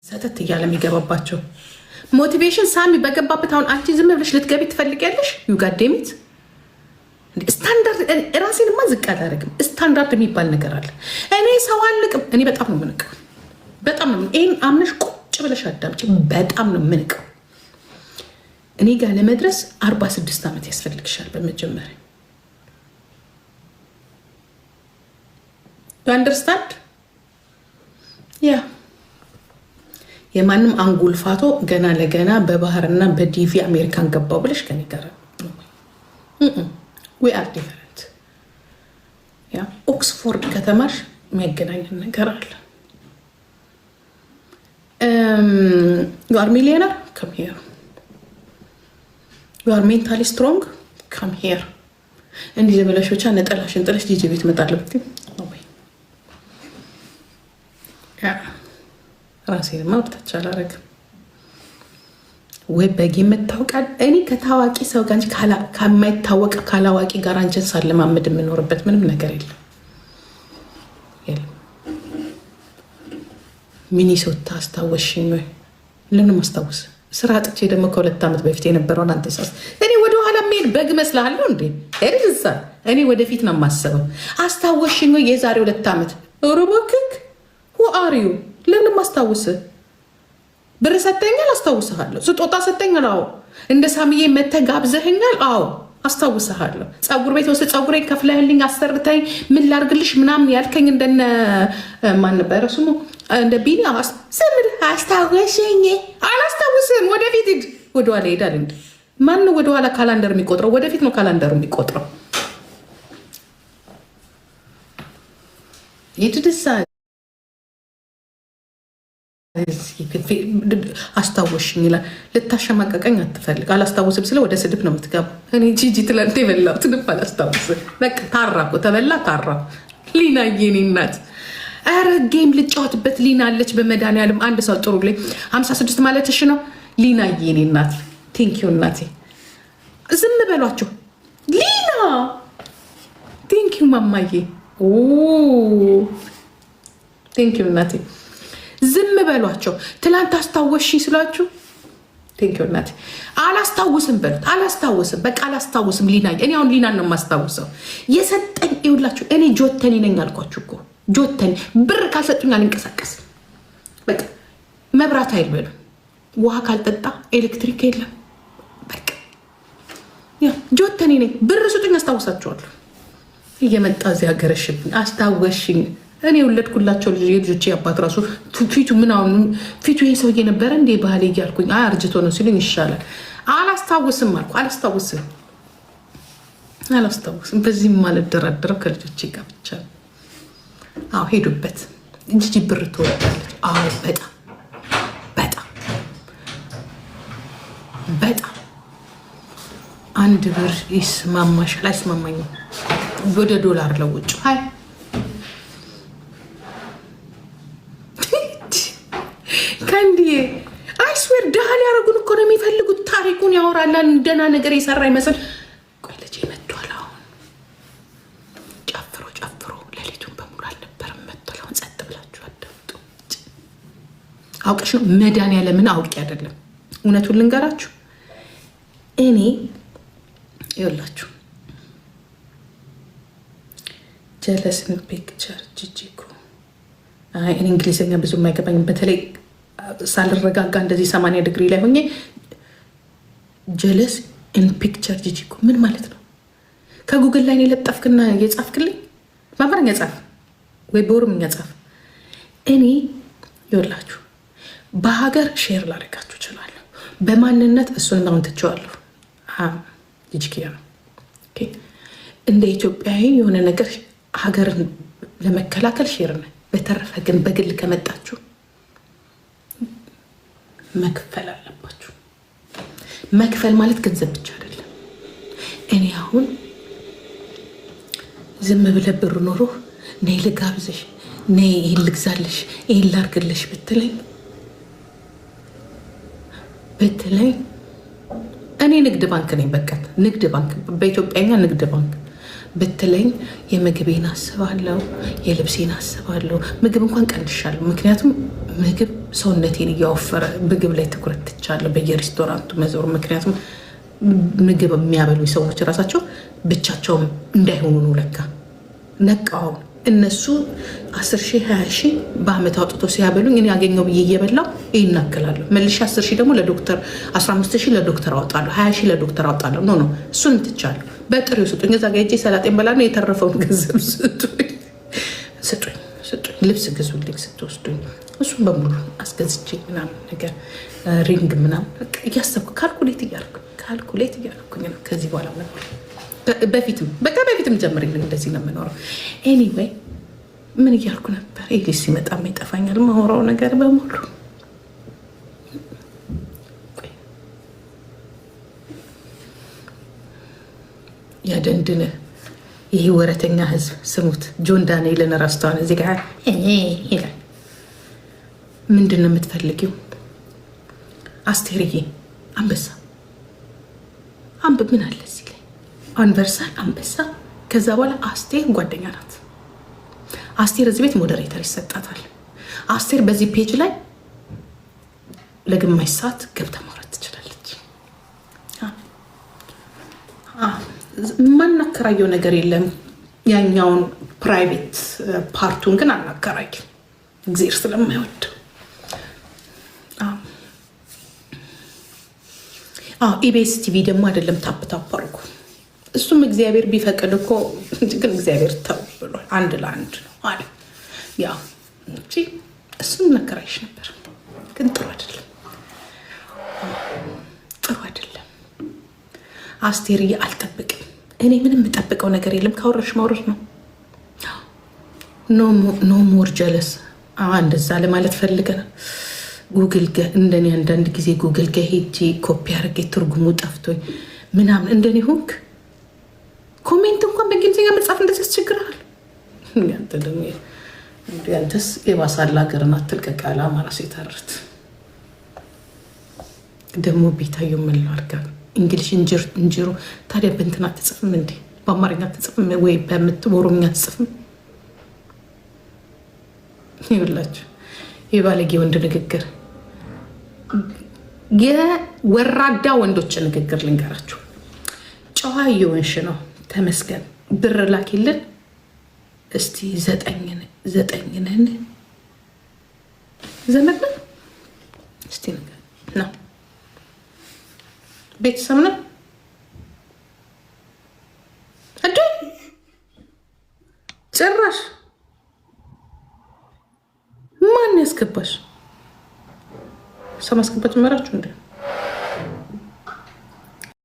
ሰተት እያለ የሚገባባቸው ሞቲቬሽን ሳሚ በገባበት አሁን አንቺ ዝም ብለሽ ልትገቢ ትፈልጊያለሽ? ዩጋዴሚት ስታንዳርድ ራሴንማ ዝቅ አላደርግም። ስታንዳርድ የሚባል ነገር አለ። እኔ ሰው አልቅም። እኔ በጣም ነው የምንቀው። በጣም ነው ይህን አምነሽ ቁጭ ብለሽ አዳምጪ። በጣም ነው የምንቀው። እኔ ጋር ለመድረስ 46 ዓመት ያስፈልግሻል። በመጀመሪያ አንደርስታንድ ያ የማንም አንጉልፋቶ ገና ለገና በባህርና በዲቪ አሜሪካን ገባው ብለሽ ከኔ ጋር we are different ያ ኦክስፎርድ ከተማሽ የሚያገናኘን ነገር አለ። you are millionaire come here, you are mentally strong come here እንዲህ ብለሽ ብቻ ነጠላሽን ጥለሽ ጂጂ ቤት መጣለብት ራሴን ማውጣት አላረግም ወይ በጊ መታወቃል። እኔ ከታዋቂ ሰው ጋር እንጂ ከማይታወቅ ካላዋቂ ጋር አንቺን ሳለማመድ የምኖርበት ምንም ነገር የለም። ሚኒሶታ አስታወሽኝ ወይ? ለምን ማስታወስ? ስራ አጥቼ ደግሞ ከ2 ዓመት በፊት የነበረውን አንተ ሳስ እኔ ወደ ኋላ ምን በግ መስላለሁ እንዴ? እርዛ እኔ ወደፊት ነው የማስበው። አስታወሽኝ ወይ? የዛሬ 2 ዓመት ሮቦክክ who are you? ለምን ማስታወስ? ብር ሰጠኛል፣ አስታውስሃለሁ። ስጦታ ሰጠኛል፣ አዎ። እንደ ሳምዬ መተጋብዘኸኛል፣ አዎ፣ አስታውስሃለሁ። ፀጉር ቤት ወስደህ ፀጉሬን ከፍለህልኝ አሰርተኝ ምን ላርግልሽ ምናምን ያልከኝ እንደነ ማን ነበረ ስሙ? እንደ ቢኒ ስምር አስታወሰኝ። አላስታውስም። ወደፊት ሂድ። ወደኋላ ሄዳል እንዴ? ማን ወደኋላ ካላንደር የሚቆጥረው? ወደፊት ነው ካላንደሩ የሚቆጥረው። ይድድሳ አስታወሽኝ ይላል። ልታሸማቀቀኝ አትፈልግ። አላስታውስም ስለ ወደ ስድብ ነው የምትገባ። እኔ ጂጂ ትላንት የበላሁት ንብ አላስታውስም። በቃ ታራኩ፣ ተበላ ታራ። ሊና የኔ እናት፣ ኧረ ጌም ልጫወትበት። ሊና አለች በመድኃኒዓለም አንድ ሰው ጥሩ ላይ 56 ማለትሽ ነው። ሊና የኔ እናት ቴንኪዩ እናቴ። ዝም በሏቸው። ሊና ቴንኪዩ ማማዬ፣ ቴንኪዩ እናቴ። ዝም በሏቸው። ትላንት አስታወሽኝ ስላችሁ ቴንኪው እናቴ። አላስታውስም በሉት። አላስታውስም፣ በቃ አላስታውስም። ሊና እኔ አሁን ሊናን ነው የማስታውሰው። የሰጠኝ ይውላችሁ። እኔ ጆተኒ ነኝ አልኳችሁ እኮ ጆተኒ። ብር ካልሰጡኝ አልንቀሳቀስ። በቃ መብራት አይል በሉ፣ ውሃ ካልጠጣ ኤሌክትሪክ የለም። በቃ ጆተኒ ነኝ። ብር ስጡኝ አስታውሳችኋለሁ። እየመጣ እዚህ ሀገረሽብኝ አስታወሽኝ። እኔ የወለድኩላቸው የልጆቼ አባት ራሱ ፊቱ ምናምን ፊቱ ይሄ ሰውዬ ነበረ እንዴ ባህሌ እያልኩኝ አርጅቶ ነው ሲሉኝ ይሻላል። አላስታውስም አልኩ። አላስታውስም። በዚህ ማልደራደረው ከልጆቼ ጋር ብቻ። አዎ ሄዱበት እንጂ ብር ትወዳለች። አዎ በጣም በጣም በጣም 1 ብር ይስማማሻል? አይስማማኝም። ወደ ዶላር ለውጭ ሀይ አይስዌር ዳህል ያደረጉን እኮ ነው የሚፈልጉት። ታሪኩን ያወራላል። ደህና ነገር የሰራ ይመስል ቆይ ልጄ መጥቷል። አሁን ጨፍሮ ሌሊቱን በሙሉ አልነበረም መጥቷል። አሁን ጸጥ ብላችሁ አዳምጡ። አውቀሽ ነው መድኃኒዓለምን አውቄ አይደለም። እውነቱን ልንገራችሁ እኔ ይኸውላችሁ ጀለስን ፒክቸር ጂጂኮ እኔ እንግሊዝኛ ብዙ የማይገባኝ በተለይ ሳልረጋጋ እንደዚህ 80 ዲግሪ ላይ ሆኜ ጀለስ ኢን ፒክቸር ጂጂኮ ምን ማለት ነው? ከጉግል ላይ የለጠፍክና የጻፍክልኝ በአማርኛ ጻፍ ወይ በኦሮምኛ ጻፍ። እኔ ይኸውላችሁ በሀገር ሼር ላደርጋችሁ እችላለሁ። በማንነት እሱን አሁን ትቼዋለሁ። ጂጂኪያ ነው እንደ ኢትዮጵያዊ የሆነ ነገር ሀገርን ለመከላከል ሼር ነው። በተረፈ ግን በግል ከመጣችሁ መክፈል አለባችሁ። መክፈል ማለት ገንዘብ ብቻ አይደለም። እኔ አሁን ዝም ብለህ ብር ኖሮ ነይ ልጋብዝሽ፣ ነይ ይህን ልግዛልሽ፣ ይህን ላርግልሽ ብትለኝ እኔ ንግድ ባንክ ነኝ። በቃ ንግድ ባንክ በኢትዮጵያኛ ንግድ ባንክ ብትለኝ የምግቤን አስባለሁ፣ የልብሴን አስባለሁ። ምግብ እንኳን ቀንሻለሁ፣ ምክንያቱም ምግብ ሰውነቴን እያወፈረ ምግብ ላይ ትኩረት ትቻለሁ በየሬስቶራንቱ መዞር። ምክንያቱም ምግብ የሚያበሉ ሰዎች ራሳቸው ብቻቸውም እንዳይሆኑ ነው ለካ ነቃው። እነሱ 10 ሺህ 20 ሺህ በአመት አውጥቶ ሲያበሉኝ እኔ ያገኘው ብዬ እየበላው ይናገላለሁ። መልሼ 10 ሺህ ደግሞ ለዶክተር 15 ሺህ ለዶክተር አወጣለሁ፣ 20 ሺህ ለዶክተር አወጣለሁ። ኖ እሱን ትቻለሁ። በጥሬው ስጡኝ። እዛ ጋ ሄጄ ሰላጤን በላ ነው የተረፈውን ገንዘብ ስጡኝ። ልብስ ግዙልኝ ስትወስዱኝ እሱን በሙሉ አስገዝቼ ምናምን ነገር ሪንግ ምናምን እያሰብኩ ካልኩሌት እያደረኩኝ ነው ከዚህ በኋላ ነበር። በፊትም ጀምሬልኝ እንደዚህ ነው የምኖረው። ኤኒዌይ ምን እያልኩ ነበር? ይህ ሲመጣ ይጠፋኛል ማወራው ነገር በሙሉ። ያደንድንህ ይህ ወረተኛ ህዝብ ስሙት። ጆን ዳንኤልን ራስቷን እዚህ ጋር ይላል። ምንድን ነው የምትፈልጊው? አስቴርዬ አንበሳ አንብ ምን አለ እዚህ ላይ አንበርሳል አንበሳ። ከዛ በኋላ አስቴር ጓደኛ ናት። አስቴር እዚህ ቤት ሞዴሬተር ይሰጣታል። አስቴር በዚህ ፔጅ ላይ ለግማሽ ሰዓት ገብታ ማውራት ትችላለች። ማናከራየው ነገር የለም። ያኛውን ፕራይቬት ፓርቱን ግን አናከራየው እግዚአብሔር ስለማይወድ። ኢቢኤስ ቲቪ ደግሞ አይደለም ታፕ አድርጉ። እሱም እግዚአብሔር ቢፈቅድ እኮ ግን እግዚአብሔር ተው ብሏል። አንድ ለአንድ ነው አለ። ያው እንጂ እሱም ነከራይሽ ነበር፣ ግን ጥሩ አይደለም፣ ጥሩ አይደለም። አስቴርዬ አልጠብቅም እኔ ምንም የምጠብቀው ነገር የለም። ካወረሽ ማውረድ ነው። ኖ ሞር ጀለስ እንደዛ ለማለት ፈልገን ጉግል እንደኔ አንዳንድ ጊዜ ጉግል ሄጄ ኮፒ አድርጌ ትርጉሙ ጠፍቶኝ ምናምን እንደኔ ሆንክ ኮሜንት እንኳን በእንግሊዝኛ መጻፍ እንደዚህ ያስቸግራል። ያንተስ የባሳላ ሀገርን አትልቀቅ ያለ አማራ ሴታርት ደግሞ ቤታየው ምንለው አርጋ እንግሊሽ እንጅሩ ታዲያ በእንትና አትጽፍም እንዴ? በአማርኛ አትጽፍም ወይ? በኦሮምኛ አትጽፍም? ይኸውላችሁ የባለጌ ወንድ ንግግር፣ የወራዳ ወንዶች ንግግር ልንገራችሁ። ጨዋ እየወንሽ ነው ተመስገን። ብር ላኪልን እስቲ 9 ነን ዘመድ ነን እስቲ ነገር ነው ቤተሰብ ነን አዱ ጭራሽ ማን ያስገባሽ? ሰው ማስገባት ጀመራችሁ እንዴ?